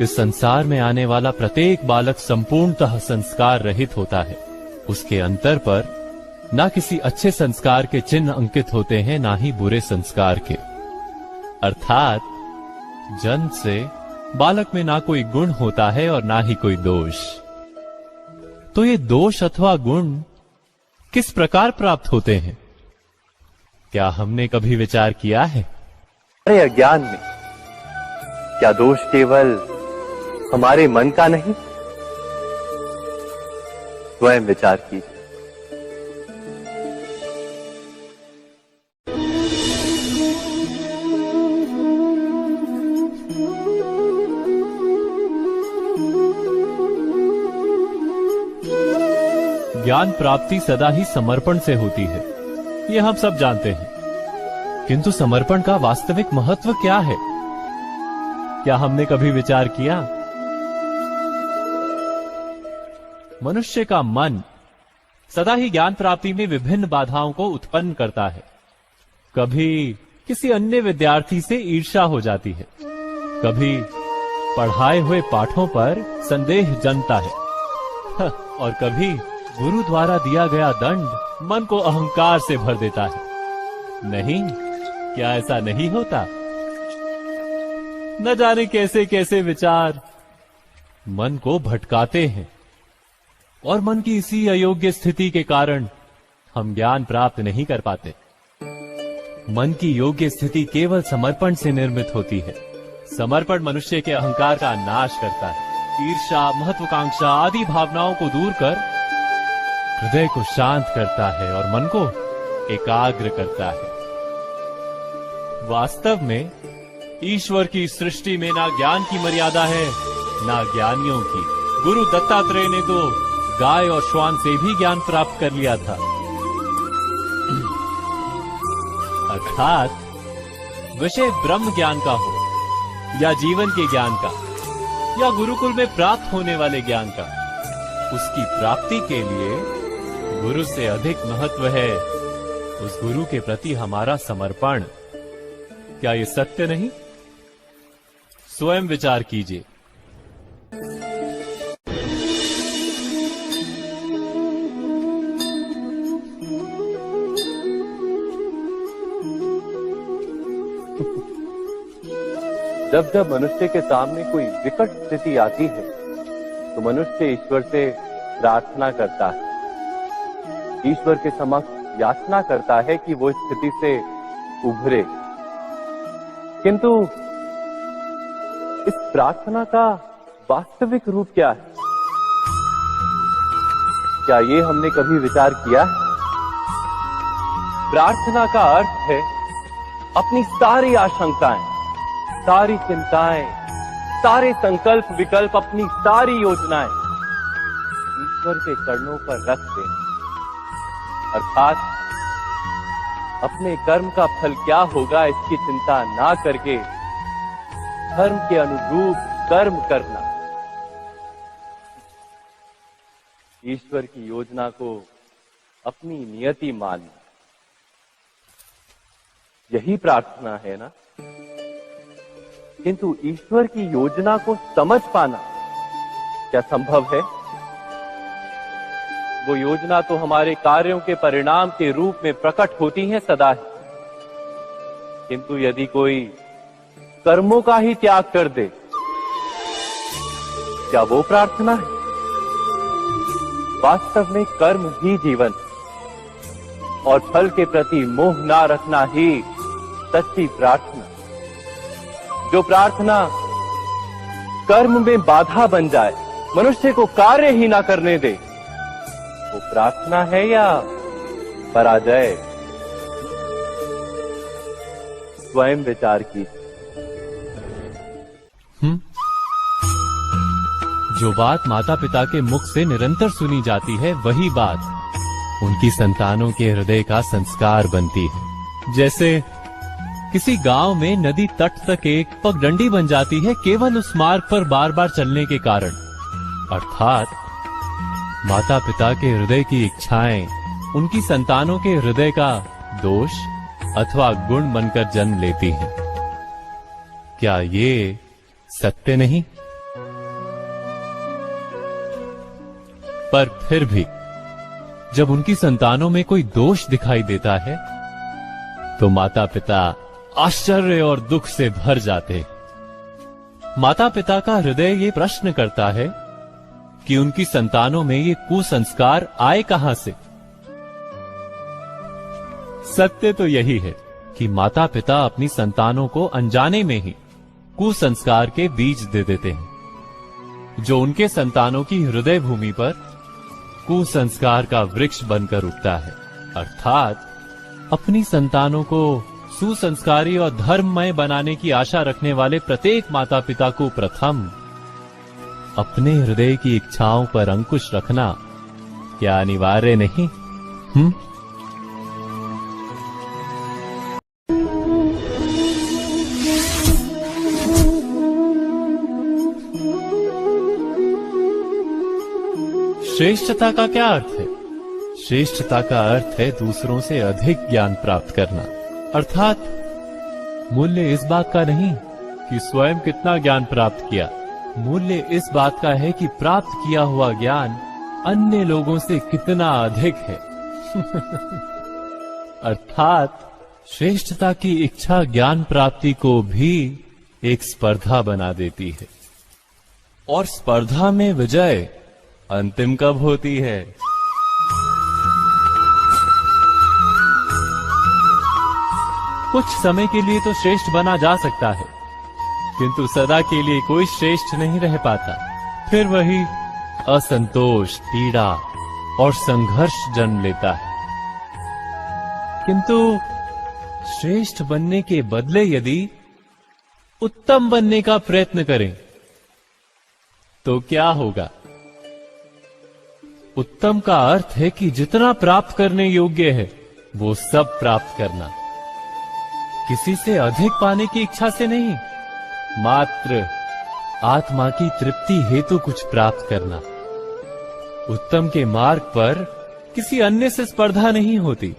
इस संसार में आने वाला प्रत्येक बालक संपूर्णतः संस्कार रहित होता है। उसके अंतर पर ना किसी अच्छे संस्कार के चिन्ह अंकित होते हैं, ना ही बुरे संस्कार के। अर्थात जन्म से बालक में ना कोई गुण होता है और ना ही कोई दोष। तो ये दोष अथवा गुण किस प्रकार प्राप्त होते हैं? क्या हमने कभी विचार किया है? हमारे अज्ञान में क्या दोष केवल हमारे मन का नहीं? स्वयं विचार कीजिए। ज्ञान प्राप्ति सदा ही समर्पण से होती है, ये हम सब जानते हैं। किंतु समर्पण का वास्तविक महत्व क्या है? क्या हमने कभी विचार किया? मनुष्य का मन सदा ही ज्ञान प्राप्ति में विभिन्न बाधाओं को उत्पन्न करता है। कभी किसी अन्य विद्यार्थी से ईर्ष्या हो जाती है, कभी पढ़ाए हुए पाठों पर संदेह जन्मता है और कभी गुरु द्वारा दिया गया दंड मन को अहंकार से भर देता है। नहीं, क्या ऐसा नहीं होता? न जाने कैसे कैसे विचार मन को भटकाते हैं और मन की इसी अयोग्य स्थिति के कारण हम ज्ञान प्राप्त नहीं कर पाते। मन की योग्य स्थिति केवल समर्पण से निर्मित होती है। समर्पण मनुष्य के अहंकार का नाश करता है। ईर्ष्या, महत्वाकांक्षा आदि भावनाओं को दूर कर हृदय को शांत करता है और मन को एकाग्र करता है। वास्तव में ईश्वर की सृष्टि में ना ज्ञान की मर्यादा है, ना ज्ञानियों की। गुरु दत्तात्रेय ने तो गाय और श्वान से भी ज्ञान प्राप्त कर लिया था। अर्थात विषय ब्रह्म ज्ञान का हो या जीवन के ज्ञान का या गुरुकुल में प्राप्त होने वाले ज्ञान का, उसकी प्राप्ति के लिए गुरु से अधिक महत्व है उस गुरु के प्रति हमारा समर्पण। क्या ये सत्य नहीं? स्वयं विचार कीजिए। जब जब मनुष्य के सामने कोई विकट स्थिति आती है तो मनुष्य ईश्वर से प्रार्थना करता है, ईश्वर के समक्ष याचना करता है कि वो स्थिति से उभरे। किंतु इस प्रार्थना का वास्तविक रूप क्या है? क्या ये हमने कभी विचार किया है? प्रार्थना का अर्थ है अपनी सारी आशंकाएं, सारी चिंताएं, सारे संकल्प विकल्प, अपनी सारी योजनाएं ईश्वर के चरणों पर रख देना। अर्थात अपने कर्म का फल क्या होगा इसकी चिंता ना करके धर्म के अनुरूप कर्म करना, ईश्वर की योजना को अपनी नियति मानना, यही प्रार्थना है ना? किंतु ईश्वर की योजना को समझ पाना क्या संभव है? वो योजना तो हमारे कार्यों के परिणाम के रूप में प्रकट होती है सदा ही। किंतु यदि कोई कर्मों का ही त्याग कर दे, क्या वो प्रार्थना है? वास्तव में कर्म ही जीवन और फल के प्रति मोह ना रखना ही सच्ची प्रार्थना। जो प्रार्थना कर्म में बाधा बन जाए, मनुष्य को कार्य ही ना करने दे, वो प्रार्थना है या पराजय? स्वयं विचार की। जो बात माता पिता के मुख से निरंतर सुनी जाती है, वही बात उनकी संतानों के हृदय का संस्कार बनती है। जैसे किसी गांव में नदी तट तक एक पगडंडी बन जाती है केवल उस मार्ग पर बार बार चलने के कारण। अर्थात माता पिता के हृदय की इच्छाएं उनकी संतानों के हृदय का दोष अथवा गुण बनकर जन्म लेती हैं। क्या ये सत्य नहीं? पर फिर भी जब उनकी संतानों में कोई दोष दिखाई देता है तो माता पिता आश्चर्य और दुख से भर जाते। माता पिता का हृदय ये प्रश्न करता है कि उनकी संतानों में ये कुसंस्कार आए कहां से। सत्य तो यही है कि माता पिता अपनी संतानों को अनजाने में ही कुसंस्कार के बीज दे देते हैं, जो उनके संतानों की हृदय भूमि पर कुसंस्कार का वृक्ष बनकर उगता है। अर्थात अपनी संतानों को सुसंस्कारी और धर्ममय बनाने की आशा रखने वाले प्रत्येक माता पिता को प्रथम अपने हृदय की इच्छाओं पर अंकुश रखना क्या अनिवार्य नहीं? श्रेष्ठता का क्या अर्थ है? श्रेष्ठता का अर्थ है दूसरों से अधिक ज्ञान प्राप्त करना। अर्थात मूल्य इस बात का नहीं कि स्वयं कितना ज्ञान प्राप्त किया, मूल्य इस बात का है कि प्राप्त किया हुआ ज्ञान अन्य लोगों से कितना अधिक है। अर्थात श्रेष्ठता की इच्छा ज्ञान प्राप्ति को भी एक स्पर्धा बना देती है, और स्पर्धा में विजय अंतिम कब होती है? कुछ समय के लिए तो श्रेष्ठ बना जा सकता है, किंतु सदा के लिए कोई श्रेष्ठ नहीं रह पाता। फिर वही असंतोष, पीड़ा और संघर्ष जन्म लेता है। किंतु श्रेष्ठ बनने के बदले यदि उत्तम बनने का प्रयत्न करें तो क्या होगा? उत्तम का अर्थ है कि जितना प्राप्त करने योग्य है वो सब प्राप्त करना, किसी से अधिक पाने की इच्छा से नहीं, मात्र आत्मा की तृप्ति हेतु कुछ प्राप्त करना। उत्तम के मार्ग पर किसी अन्य से स्पर्धा नहीं होती,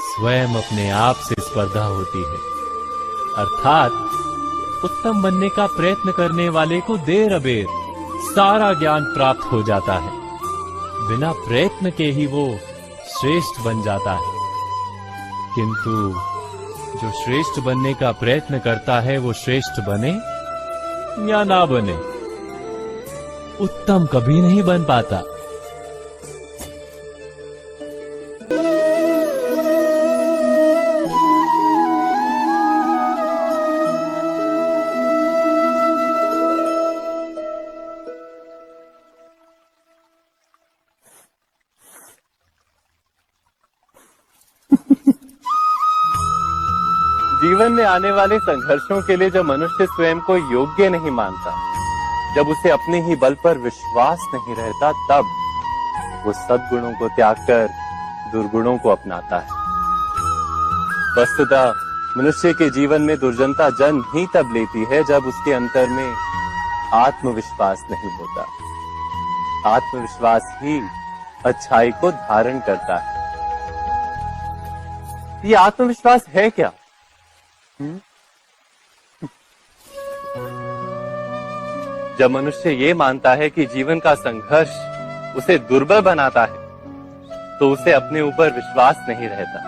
स्वयं अपने आप से स्पर्धा होती है। अर्थात उत्तम बनने का प्रयत्न करने वाले को देर अबेर सारा ज्ञान प्राप्त हो जाता है, बिना प्रयत्न के ही वो श्रेष्ठ बन जाता है। किंतु जो श्रेष्ठ बनने का प्रयत्न करता है वो श्रेष्ठ बने या ना बने, उत्तम कभी नहीं बन पाता। जीवन में आने वाले संघर्षों के लिए जब मनुष्य स्वयं को योग्य नहीं मानता, जब उसे अपने ही बल पर विश्वास नहीं रहता, तब वो सद्गुणों को त्याग कर दुर्गुणों को अपनाता है। वस्तुतः मनुष्य के जीवन में दुर्जनता जन्म ही तब लेती है जब उसके अंतर में आत्मविश्वास नहीं होता। आत्मविश्वास ही अच्छाई को धारण करता है। ये आत्मविश्वास है क्या? जब मनुष्य ये मानता है कि जीवन का संघर्ष उसे दुर्बल बनाता है, तो उसे अपने ऊपर विश्वास नहीं रहता।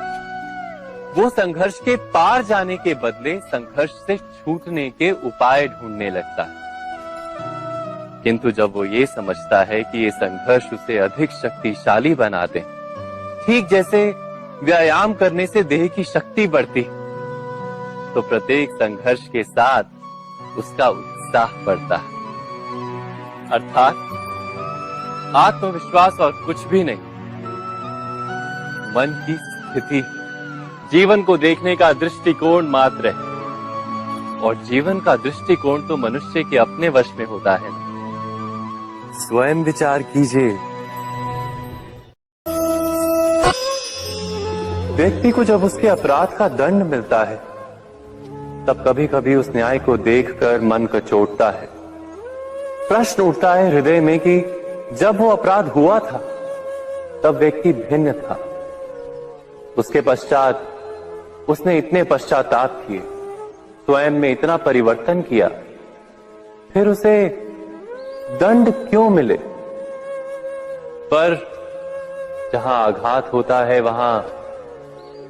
वो संघर्ष के पार जाने के बदले संघर्ष से छूटने के उपाय ढूंढने लगता है। किंतु जब वो ये समझता है कि ये संघर्ष उसे अधिक शक्तिशाली बनाते, ठीक जैसे व्यायाम करने से देह की शक्ति बढ़ती, तो प्रत्येक संघर्ष के साथ उसका उत्साह बढ़ता है। अर्थात आत्मविश्वास और कुछ भी नहीं, मन की स्थिति, जीवन को देखने का दृष्टिकोण मात्र है। और जीवन का दृष्टिकोण तो मनुष्य के अपने वश में होता है। स्वयं विचार कीजिए, व्यक्ति को जब उसके अपराध का दंड मिलता है, तब कभी कभी उस न्याय को देखकर मन कचोटता है। प्रश्न उठता है हृदय में कि जब वो अपराध हुआ था तब व्यक्ति भिन्न था, उसके पश्चात उसने इतने पश्चाताप किए, स्वयं में इतना परिवर्तन किया, फिर उसे दंड क्यों मिले? पर जहां आघात होता है वहां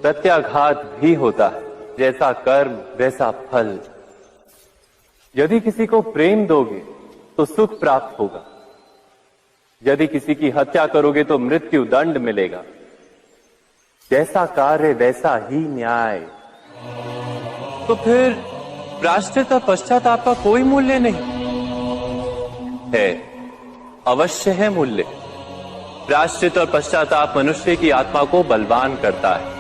प्रत्याघात भी होता है। जैसा कर्म वैसा फल। यदि किसी को प्रेम दोगे तो सुख प्राप्त होगा, यदि किसी की हत्या करोगे तो मृत्यु दंड मिलेगा। जैसा कार्य वैसा ही न्याय। तो फिर प्रायश्चित और पश्चाताप का कोई मूल्य नहीं है? अवश्य है मूल्य। प्रायश्चित और पश्चाताप मनुष्य की आत्मा को बलवान करता है।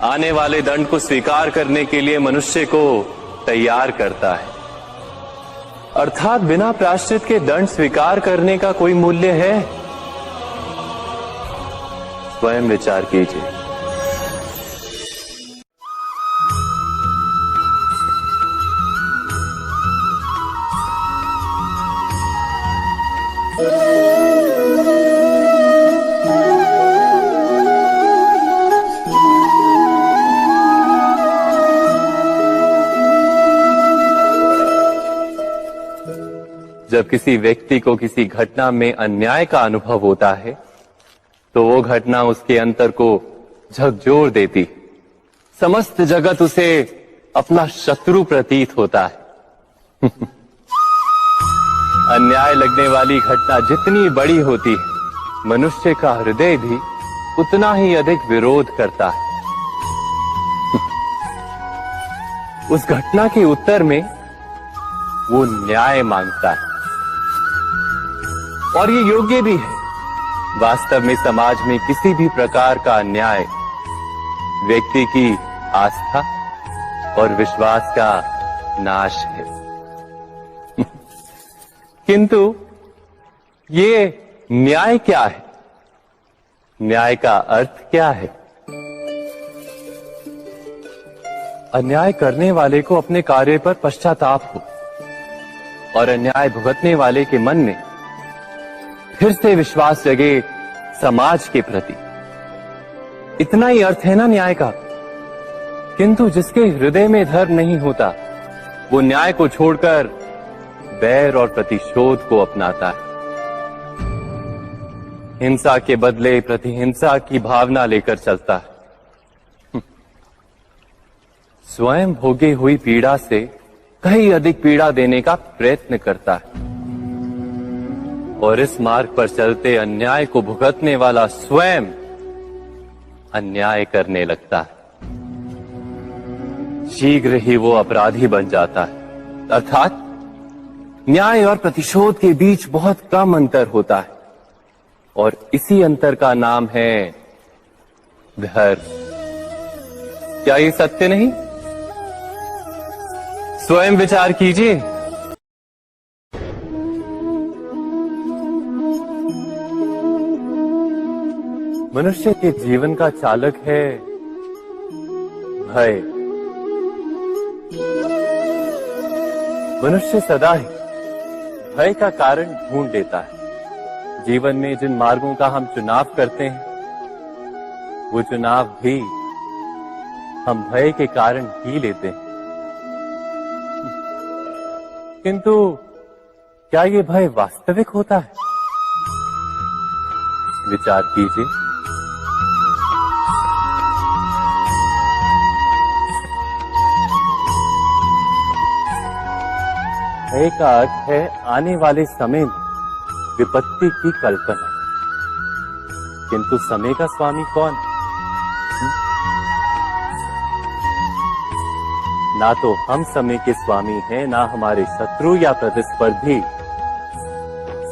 आने वाले दंड को स्वीकार करने के लिए मनुष्य को तैयार करता है। अर्थात बिना प्रायश्चित के दंड स्वीकार करने का कोई मूल्य है? स्वयं विचार कीजिए। जब किसी व्यक्ति को किसी घटना में अन्याय का अनुभव होता है तो वो घटना उसके अंतर को झकझोर देती। समस्त जगत उसे अपना शत्रु प्रतीत होता है। अन्याय लगने वाली घटना जितनी बड़ी होती है, मनुष्य का हृदय भी उतना ही अधिक विरोध करता है। उस घटना के उत्तर में वो न्याय मांगता है, और ये योग्य भी है। वास्तव में समाज में किसी भी प्रकार का अन्याय व्यक्ति की आस्था और विश्वास का नाश है। किंतु ये न्याय क्या है? न्याय का अर्थ क्या है? अन्याय करने वाले को अपने कार्य पर पश्चाताप हो और अन्याय भुगतने वाले के मन में फिर से विश्वास जगे समाज के प्रति। इतना ही अर्थ है ना न्याय का। किंतु जिसके हृदय में धर्म नहीं होता वो न्याय को छोड़कर बैर और प्रतिशोध को अपनाता है। हिंसा के बदले प्रतिहिंसा की भावना लेकर चलता है। स्वयं भोगी हुई पीड़ा से कहीं अधिक पीड़ा देने का प्रयत्न करता है, और इस मार्ग पर चलते अन्याय को भुगतने वाला स्वयं अन्याय करने लगता है। शीघ्र ही वो अपराधी बन जाता है। अर्थात न्याय और प्रतिशोध के बीच बहुत कम अंतर होता है, और इसी अंतर का नाम है धर्म। क्या ये सत्य नहीं? स्वयं विचार कीजिए। मनुष्य के जीवन का चालक है भय। मनुष्य सदा ही भय का कारण ढूंढ लेता है। जीवन में जिन मार्गों का हम चुनाव करते हैं वो चुनाव भी हम भय के कारण ही लेते हैं। किंतु क्या ये भय वास्तविक होता है? विचार कीजिए। भय का अर्थ है आने वाले समय में विपत्ति की कल्पना। किंतु समय का स्वामी कौन? ना तो हम समय के स्वामी हैं, ना हमारे शत्रु या प्रतिस्पर्धी।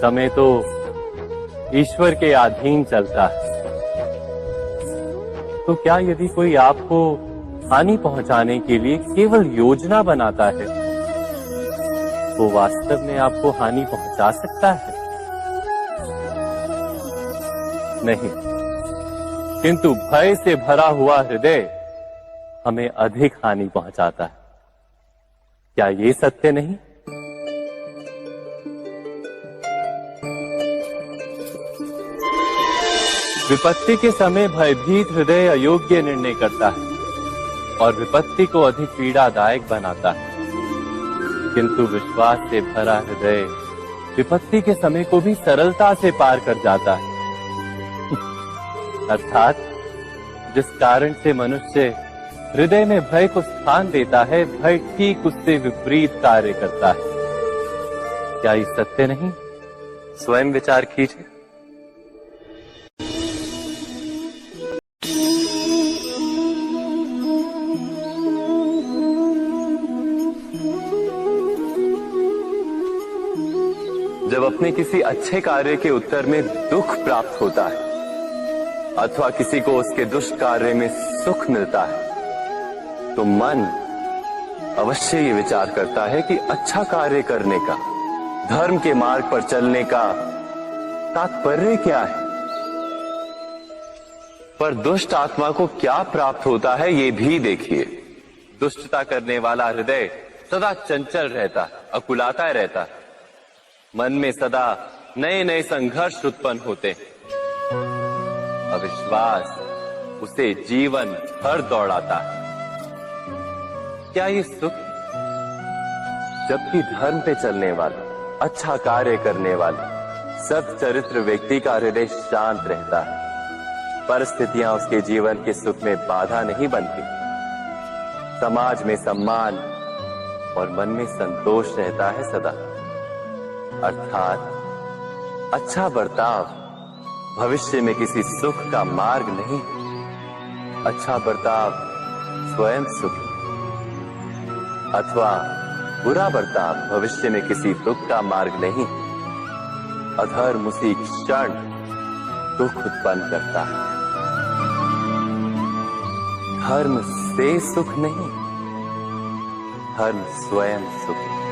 समय तो ईश्वर के अधीन चलता है। तो क्या यदि कोई आपको हानि पहुंचाने के लिए केवल योजना बनाता है वो वास्तव में आपको हानि पहुंचा सकता है? नहीं। किंतु भय से भरा हुआ हृदय हमें अधिक हानि पहुंचाता है। क्या ये सत्य नहीं? विपत्ति के समय भयभीत हृदय अयोग्य निर्णय करता है और विपत्ति को अधिक पीड़ादायक बनाता है। किंतु विश्वास से भरा हृदय विपत्ति के समय को भी सरलता से पार कर जाता है। अर्थात जिस कारण से मनुष्य हृदय में भय को स्थान देता है, भय ठीक उससे विपरीत कार्य करता है। क्या ये सत्य नहीं? स्वयं विचार कीजिए। जब अपने किसी अच्छे कार्य के उत्तर में दुख प्राप्त होता है अथवा किसी को उसके दुष्ट कार्य में सुख मिलता है, तो मन अवश्य ये विचार करता है कि अच्छा कार्य करने का, धर्म के मार्ग पर चलने का तात्पर्य क्या है। पर दुष्ट आत्मा को क्या प्राप्त होता है ये भी देखिए। दुष्टता करने वाला हृदय सदा चंचल रहता है, अकुलाता रहता है। मन में सदा नए नए संघर्ष उत्पन्न होते हैं। अविश्वास उसे जीवन भर दौड़ाता है। क्या ये सुख? जबकि धर्म पे चलने वाला, अच्छा कार्य करने वाला, सत् चरित्र व्यक्ति का हृदय शांत रहता है। परिस्थितियां उसके जीवन के सुख में बाधा नहीं बनती। समाज में सम्मान और मन में संतोष रहता है सदा। अर्थात अच्छा बर्ताव भविष्य में किसी सुख का मार्ग नहीं। अच्छा बर्ताव स्वयं सुख अथवा बुरा बर्ताव भविष्य में किसी दुख का मार्ग नहीं। अधर्म उसी क्षण दुख उत्पन्न करता है। धर्म से सुख नहीं, धर्म स्वयं सुख है।